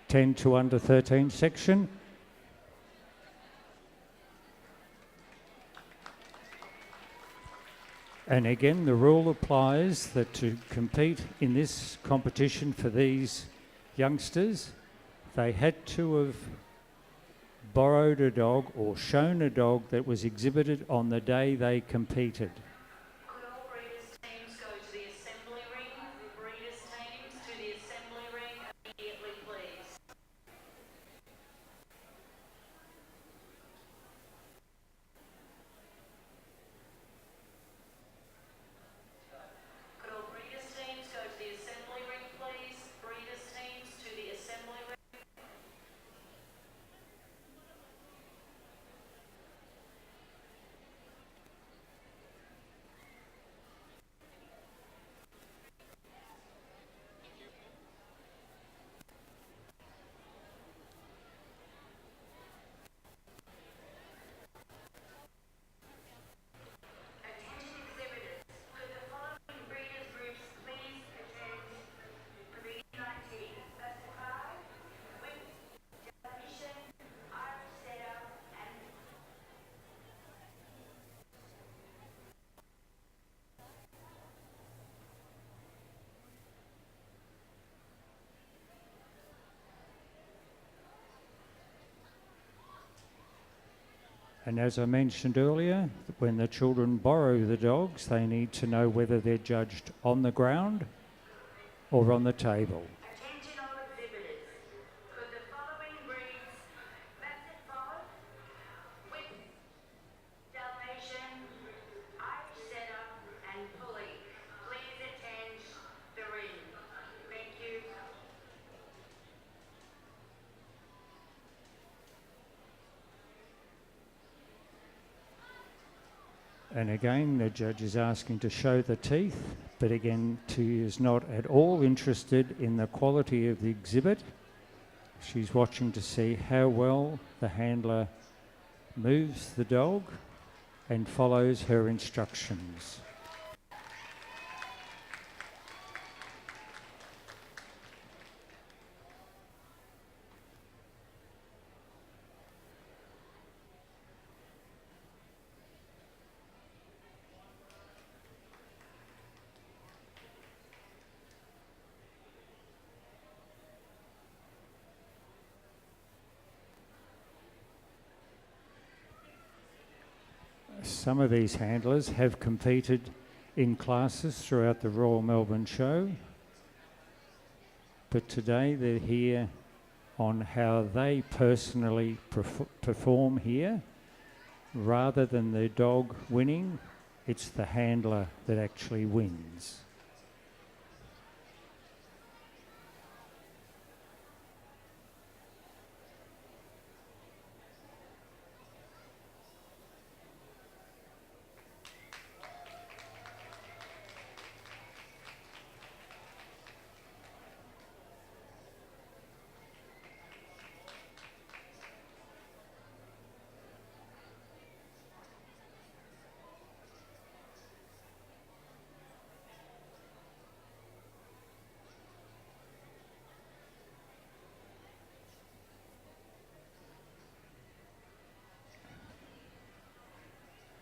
10 to under 13 section. And again, the rule applies that to compete in this competition for these youngsters, they had to have borrowed a dog or shown a dog that was exhibited on the day they competed. Could all breeders' teams go to the assembly ring? Breeders' teams to the assembly ring immediately, please. Could all breeders' teams go to the assembly ring, please? Breeders' teams to the assembly ring. Attention exhibitors. Could the following breeders' groups please attend for the U19? Specify, Whip, Dalmatian, Irish Setter, and And as I mentioned earlier, when the children borrow the dogs, they need to know whether they're judged on the ground or on the table. attention all exhibitors. Could the following breeds, Basset Fob, Whip, Dalmatian, Irish Setter, and Pulley, please attend the ring? Thank you. And again, the judge is asking to show the teeth, but again, she is not at all interested in the quality of the exhibit. She's watching to see how well the handler moves the dog and follows her instructions. Some of these handlers have competed in classes throughout the Royal Melbourne Show, but today they're here on how they personally perform here. Rather than the dog winning, it's the handler that actually wins.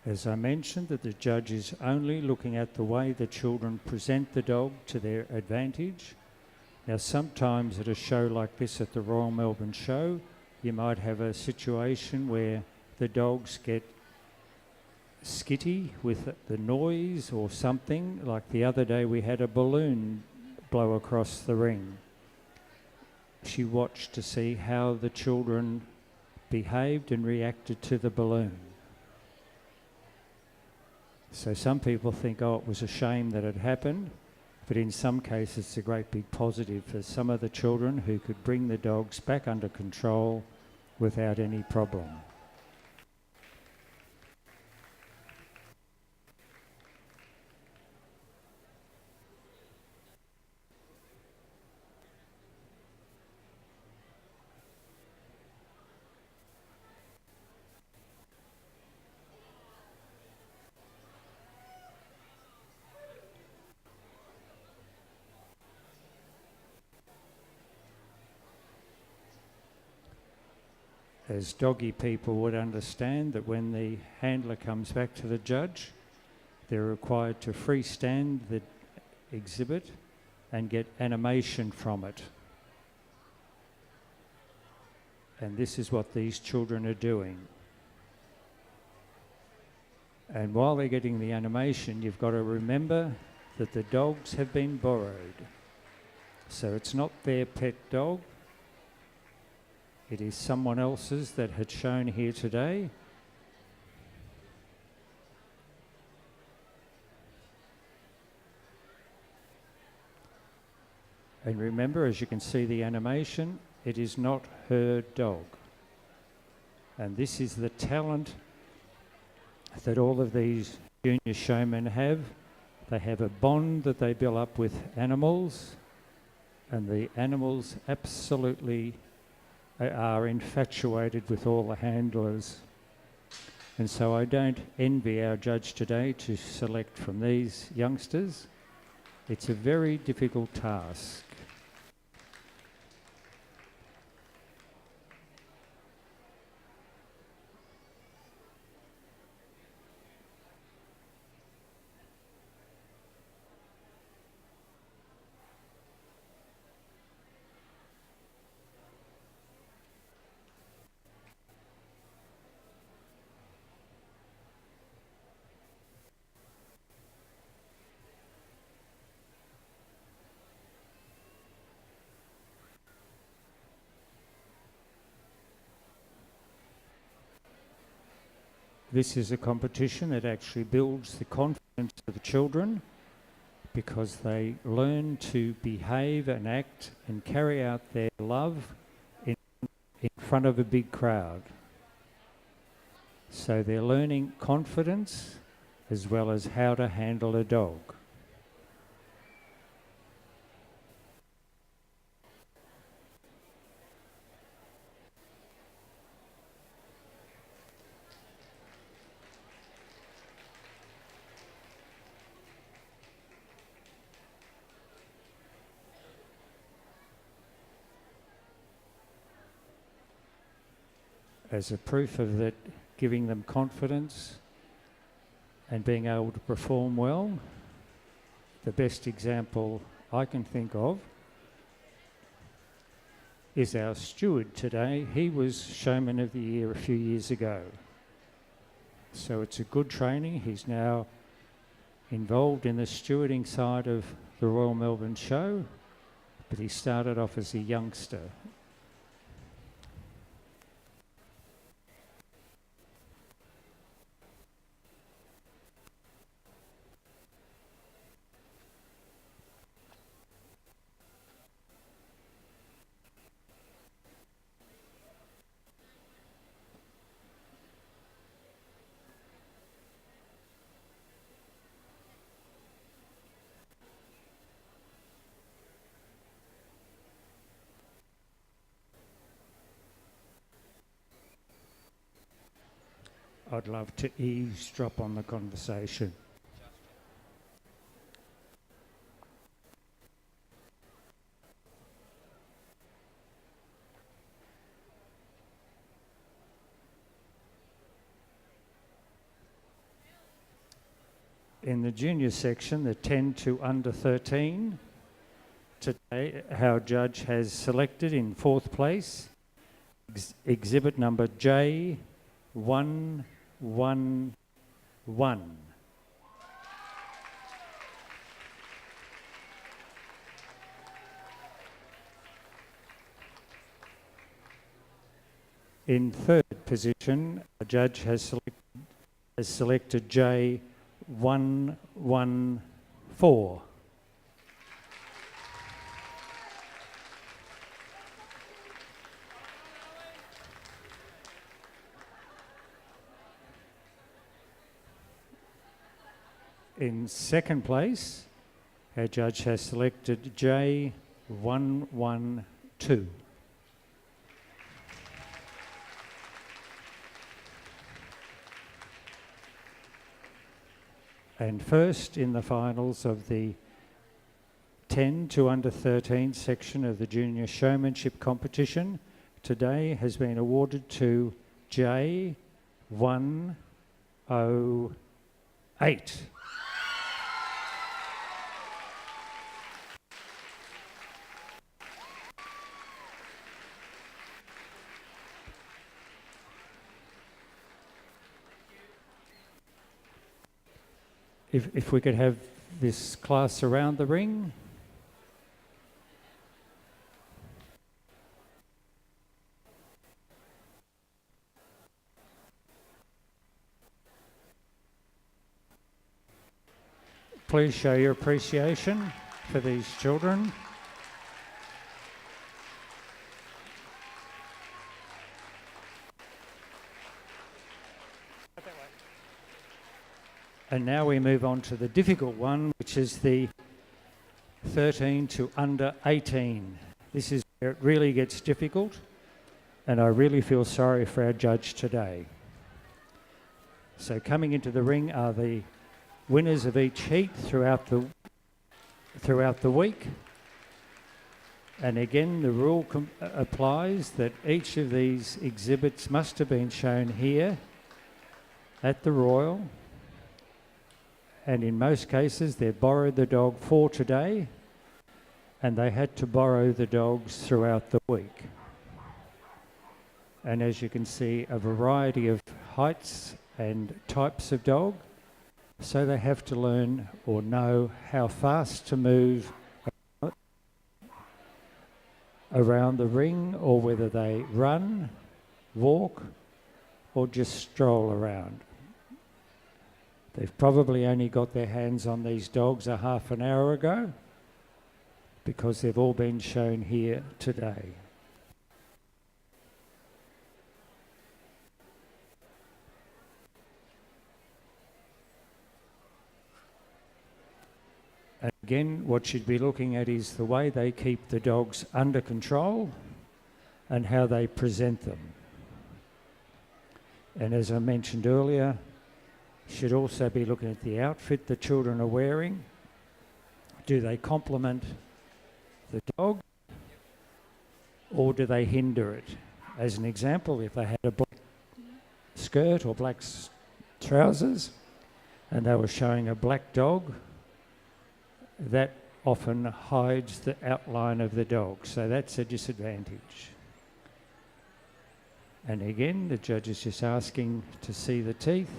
As I mentioned, that the judge is only looking at the way the children present the dog to their advantage. Now, sometimes at a show like this at the Royal Melbourne Show, you might have a situation where the dogs get skitty with the noise or something. Like the other day, we had a balloon blow across the ring. She watched to see how the children behaved and reacted to the balloon. So some people think, oh, it was a shame that it happened, but in some cases it's a great big positive for some of the children who could bring the dogs back under control without any problem. as doggy people would understand that when the handler comes back to the judge, they're required to freestand the exhibit and get animation from it. And this is what these children are doing. And while they're getting the animation, you've got to remember that the dogs have been borrowed. So it's not their pet dog. It is someone else's that had shown here today. And remember, as you can see the animation, it is not her dog. And this is the talent that all of these junior showmen have. They have a bond that they build up with animals, and the animals absolutely are infatuated with all the handlers. And so I don't envy our judge today to select from these youngsters. It's a very difficult task. This is a competition that actually builds the confidence of the children, because they learn to behave and act and carry out their love in front of a big crowd. So they're learning confidence as well as how to handle a dog. As a proof of that, giving them confidence and being able to perform well, the best example I can think of is our steward today. He was Showman of the Year a few years ago. So it's a good training. He's now involved in the stewarding side of the Royal Melbourne Show, but he started off as a youngster. I'd love to eavesdrop on the conversation. In the junior section, the 10 to under 13, today our judge has selected in fourth place exhibit number J111. In third position, a judge has selected J114. In second place, our judge has selected J112. And first in the finals of the 10 to under 13 section of the junior showmanship competition, today has been awarded to J108. If we could have this class around the ring. Please show your appreciation for these children. And now we move on to the difficult one, which is the 13 to under 18. This is where it really gets difficult, and I really feel sorry for our judge today. So coming into the ring are the winners of each heat throughout the week. And again, the rule applies that each of these exhibits must have been shown here at the Royal. And in most cases, they borrowed the dog for today, and they had to borrow the dogs throughout the week. And as you can see, a variety of heights and types of dog. So they have to learn or know how fast to move around the ring, or whether they run, walk, or just stroll around. They've probably only got their hands on these dogs a half an hour ago, because they've all been shown here today. And again, what you'd be looking at is the way they keep the dogs under control and how they present them. And as I mentioned earlier, you should also be looking at the outfit the children are wearing. Do they complement the dog, or do they hinder it? As an example, if they had a black skirt or black trousers and they were showing a black dog, that often hides the outline of the dog, so that's a disadvantage. And again, the judge is just asking to see the teeth.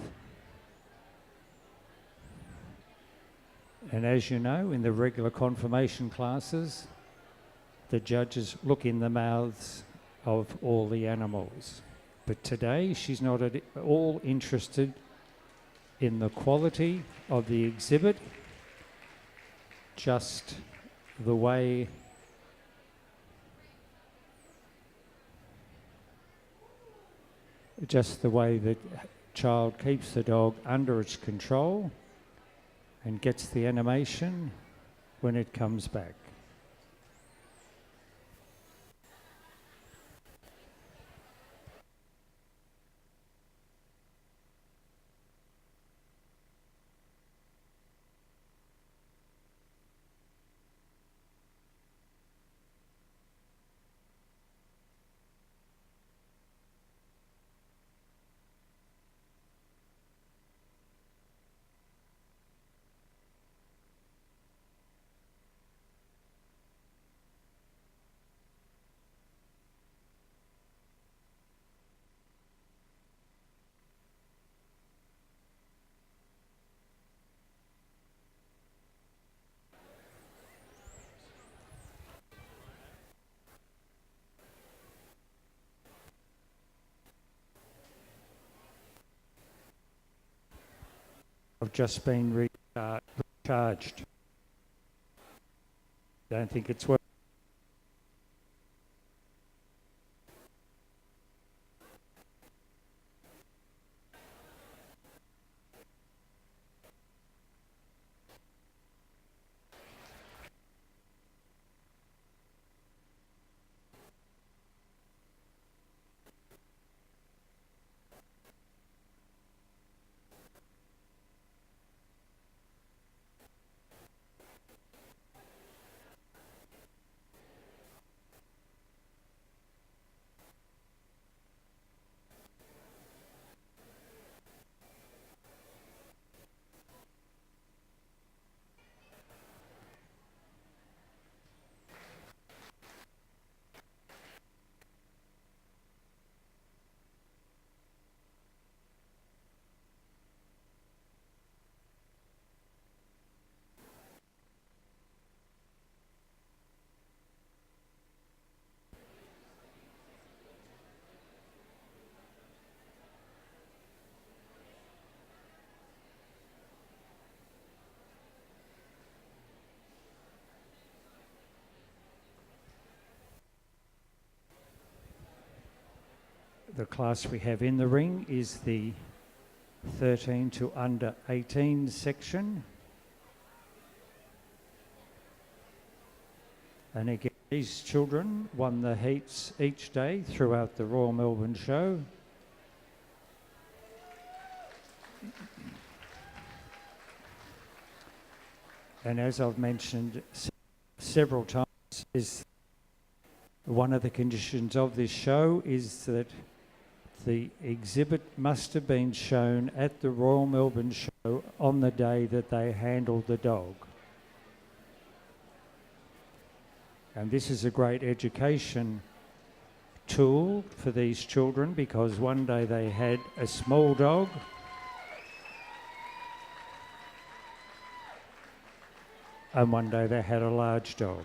And as you know, in the regular confirmation classes, the judges look in the mouths of all the animals. But today, she's not at all interested in the quality of the exhibit, just the way the child keeps the dog under its control and gets the animation when it comes back. I've just been recharged. Don't think it's worth. The class we have in the ring is the 13 to under 18 section. And again, these children won the heats each day throughout the Royal Melbourne Show. And as I've mentioned several times, is one of the conditions of this show is that the exhibit must have been shown at the Royal Melbourne Show on the day that they handled the dog. And this is a great education tool for these children, because one day they had a small dog and one day they had a large dog.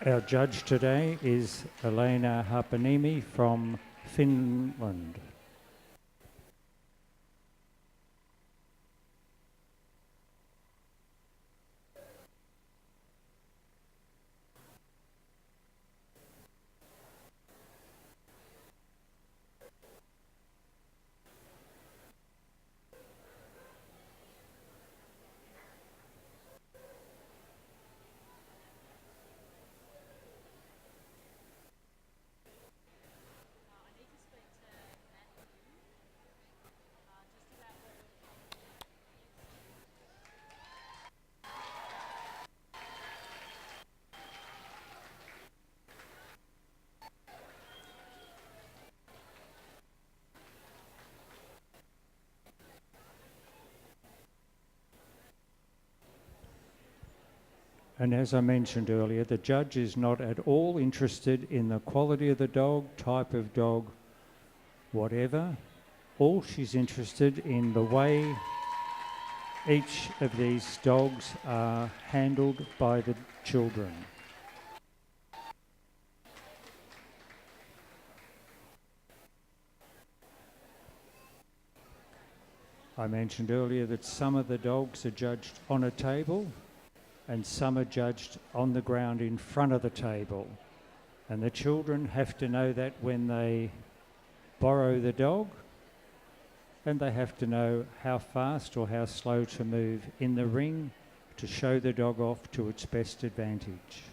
Our judge today is Elena Harpanimi from Finland. And as I mentioned earlier, the judge is not at all interested in the quality of the dog, type of dog, whatever. All she's interested in the way each of these dogs are handled by the children. I mentioned earlier that some of the dogs are judged on a table and some are judged on the ground in front of the table. And the children have to know that when they borrow the dog, and they have to know how fast or how slow to move in the ring to show the dog off to its best advantage.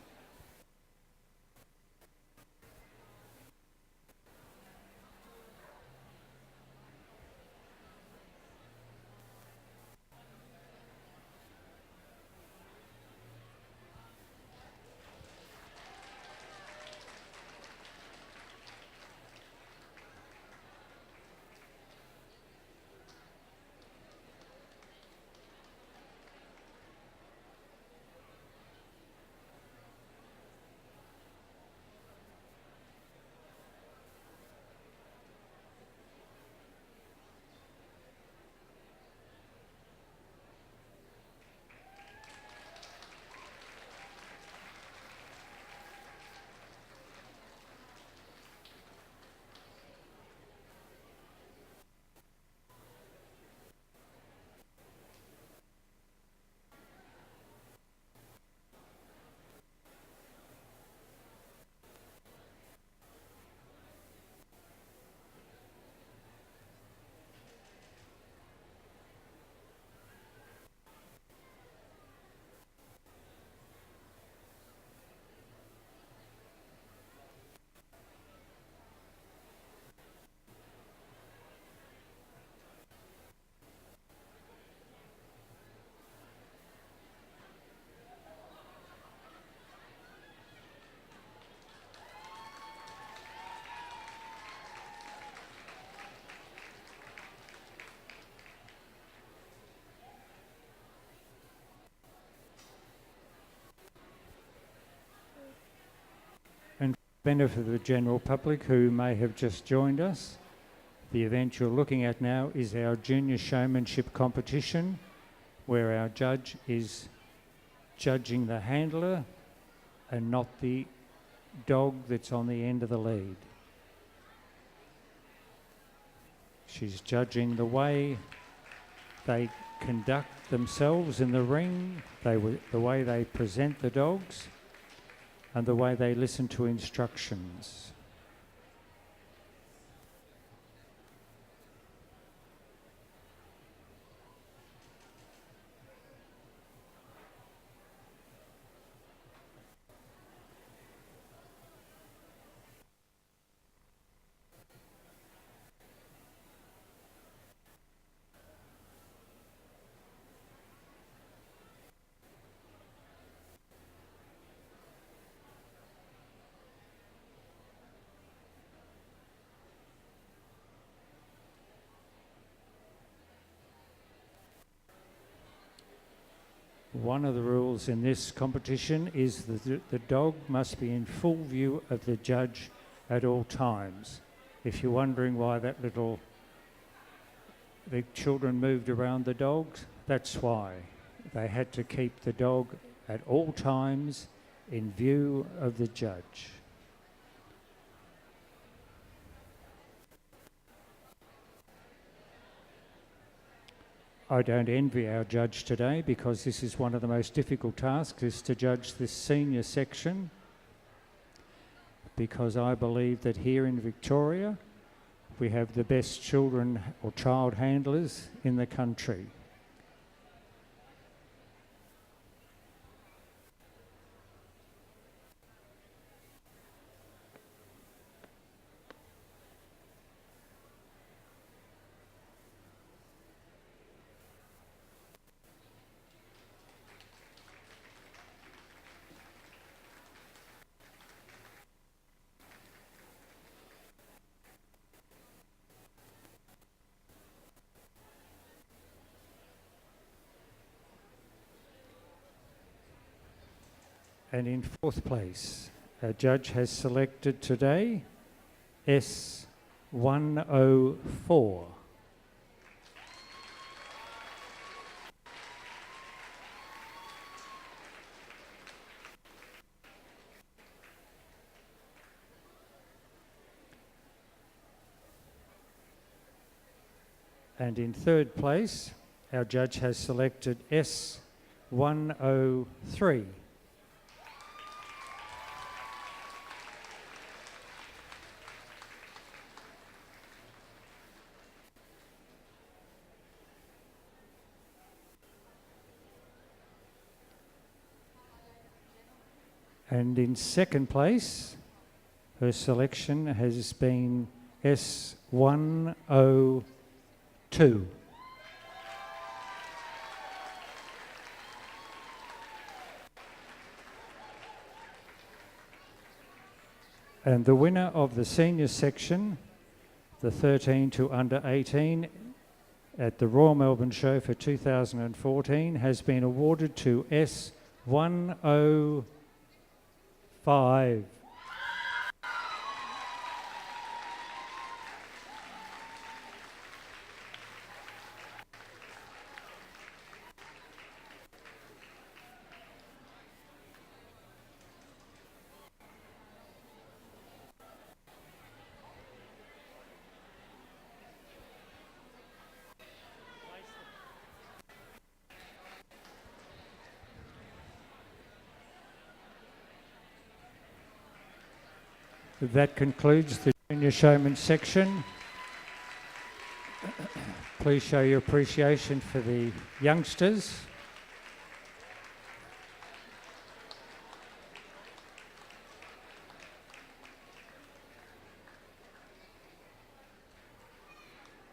benefit of the general public who may have just joined us, the event you're looking at now is our junior showmanship competition, where our judge is judging the handler and not the dog that's on the end of the lead. She's judging the way they conduct themselves in the ring, the way they present the dogs, and the way they listen to instructions. One of the rules in this competition is that the dog must be in full view of the judge at all times. If you're wondering why the children moved around the dogs, that's why. They had to keep the dog at all times in view of the judge. I don't envy our judge today, because this is one of the most difficult tasks, is to judge this senior section, because I believe that here in Victoria we have the best children or child handlers in the country. And in fourth place, our judge has selected today S104. And in third place, our judge has selected S103. And in second place, her selection has been S102. And the winner of the senior section, the 13 to under 18, at the Royal Melbourne Show for 2014, has been awarded to S105. That concludes the Junior Showman section. Please show your appreciation for the youngsters.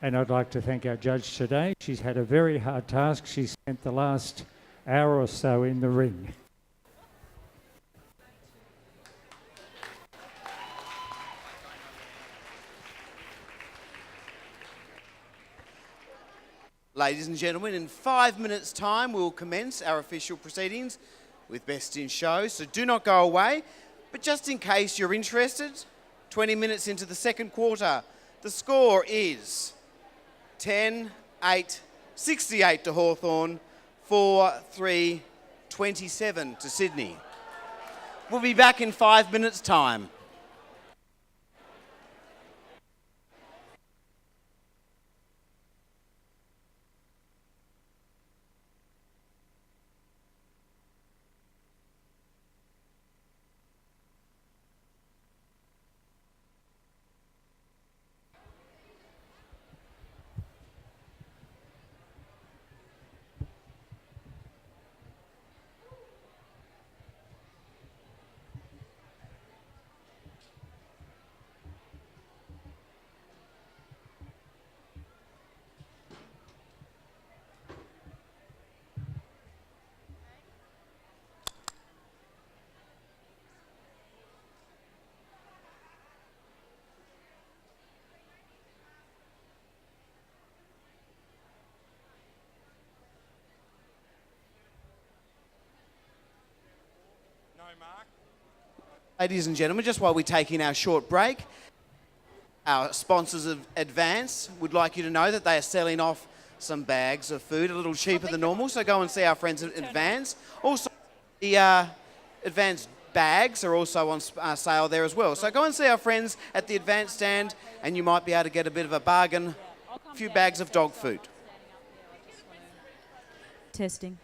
And I'd like to thank our judge today. She's had a very hard task. She spent the last hour or so in the ring. Ladies and gentlemen, in 5 minutes' time, we'll commence our official proceedings with Best in Show. So do not go away. But just in case you're interested, 20 minutes into the second quarter, the score is 10-8, 68 to Hawthorn, 4-3, 27 to Sydney. We'll be back in 5 minutes' time. Ladies and gentlemen, just while we're taking our short break, our sponsors of Advance would like you to know that they are selling off some bags of food a little cheaper than normal, so go and see our friends at Advance. Also, the Advance bags are also on sale there as well. So go and see our friends at the Advance stand and you might be able to get a bit of a bargain, a few bags of dog food. Testing.